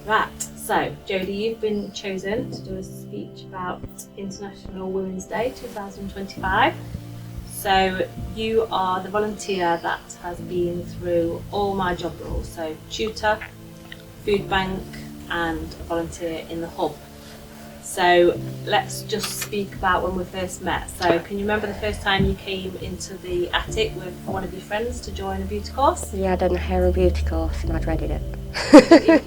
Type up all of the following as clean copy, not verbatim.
Right, so Jodie, you've been chosen to do a speech about International Women's Day 2025. So you are the volunteer that has been through all my job roles, so tutor, food bank and volunteer in the hub. So let's just speak about when we first met. So can you remember the first time you came into the attic with one of your friends to join a beauty course? Yeah, I'd done a hair and beauty course and I dreaded it.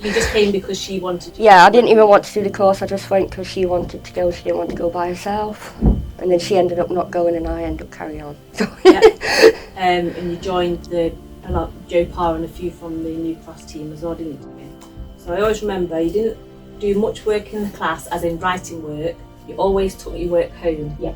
You just came because she wanted you. Yeah, I didn't even want to do the course, I just went because she wanted to go, she didn't want to go by herself. And then she ended up not going and I ended up carrying on. Yeah. And you joined Joe Parr and a few from the New Cross team as well, didn't you? So I always remember you didn't do much work in the class, as in writing work. You always took your work home. Yeah.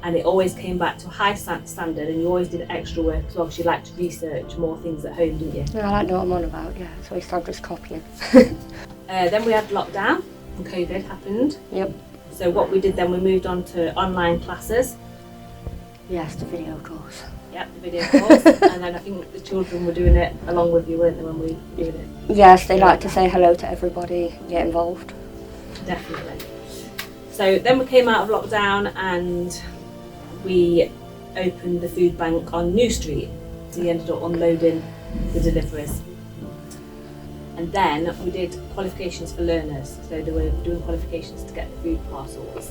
And it always came back to a high standard, and you always did extra work as well, because you liked to research more things at home, didn't you? Yeah, I like to know what I'm on about, yeah, so I started just copying. Then we had lockdown and COVID happened. Yep. So what we did then, we moved on to online classes. Yes, the video course. Yep, the video course. And then I think the children were doing it along with you, weren't they, when we were doing it? Yes, they like to say hello to everybody, get involved. Definitely. So then we came out of lockdown and we opened the food bank on New Street. So we ended up unloading the deliveries. And then we did qualifications for learners. So they were doing qualifications to get the food parcels.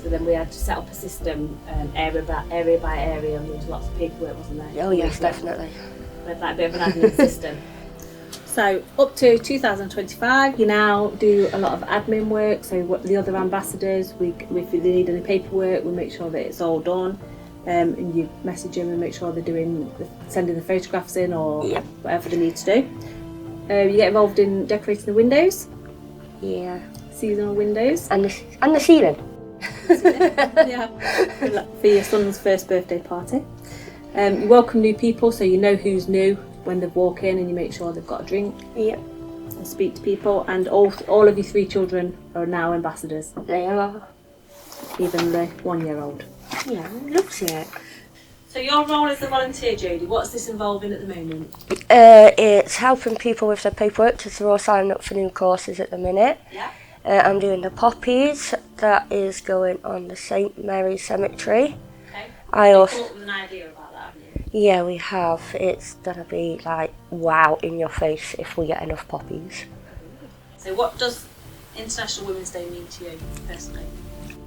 So then we had to set up a system area by area, and there was lots of paperwork, wasn't there? Oh yes, definitely. We had like a bit of an admin system. So up to 2025, you now do a lot of admin work. So what the other ambassadors, if they need any paperwork, we make sure that it's all done. And you message them and make sure they're sending the photographs in or whatever they need to do. You get involved in decorating the windows. Yeah. Seasonal windows. And the ceiling. Yeah. For your son's first birthday party. You welcome new people, so you know who's new when they walk in, and you make sure they've got a drink. Yep. And speak to people, and all of your 3 children are now ambassadors. They are. Even the 1-year-old. Yeah, loves it. So your role as a volunteer, Jodie, what's this involving at the moment? It's helping people with their paperwork because they're all signing up for new courses at the minute. Yeah. I'm doing the poppies. That is going on the St Mary's Cemetery. Okay. I also. You've got an idea about that, haven't you? Yeah, we have. It's gonna be like wow in your face if we get enough poppies. So what does International Women's Day mean to you personally?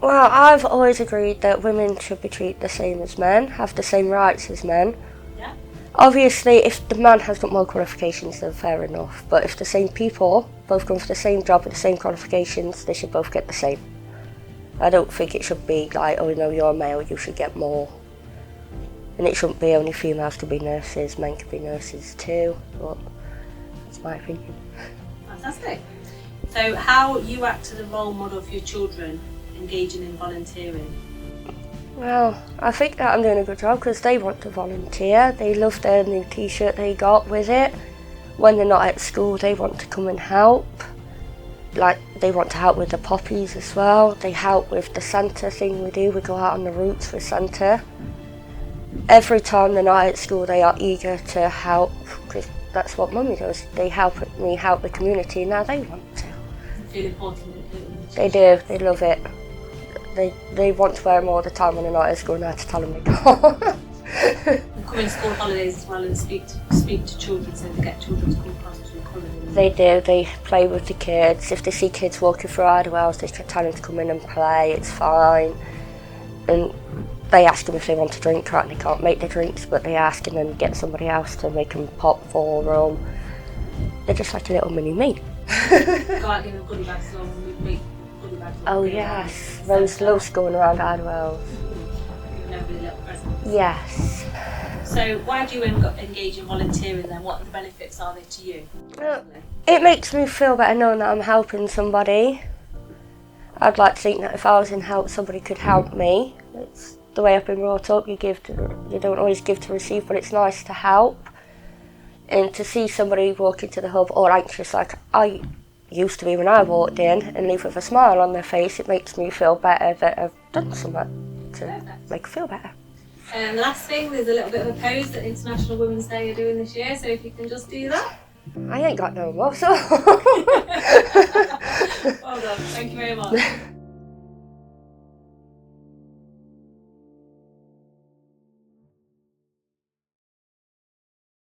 Well, I've always agreed that women should be treated the same as men, have the same rights as men. Yeah. Obviously, if the man has got more qualifications, then fair enough. But if the same people, both going for the same job with the same qualifications, they should both get the same. I don't think it should be like, oh no, you're a male, you should get more. And it shouldn't be only females can be nurses, men can be nurses too. But that's my opinion. Fantastic. So how you act as a role model for your children engaging in volunteering? Well, I think that I'm doing a good job because they want to volunteer. They love their new t-shirt they got with it. When they're not at school, they want to come and help. Like, they want to help with the poppies as well. They help with the Santa thing we do. We go out on the routes with Santa. Every time they're not at school, they are eager to help because that's what Mummy does. They help me help the community, now they want to. Feel important? They do, they love it. They want to wear them all the time when they're not at school, and I have to tell them they can't. And come in school holidays as well and speak to children, so they get children to come across to the colour. They do, they play with the kids. If they see kids walking through Idlewells, they can tell them to come in and play, it's fine. And they ask them if they want a drink, right? They can't make the drinks, but they ask and then get somebody else to make them pop for them. They're just like a little mini me. Go out and give them goodie bags as well when we make goodie bags. Oh yes, Rose loves going around Idlewells. Giving everybody a little present. Yes. So why do you engage in volunteering then? What the benefits are they to you? It makes me feel better knowing that I'm helping somebody. I'd like to think that if I was in help, somebody could help me. It's the way I've been brought up. You don't always give to receive, but it's nice to help. And to see somebody walk into the hub all anxious like I used to be when I walked in and leave with a smile on their face, it makes me feel better that I've done something to make me feel better. And last thing, there's a little bit of a pose that International Women's Day are doing this year, so if you can just do that. I ain't got no muscle. Well done. Thank you very much.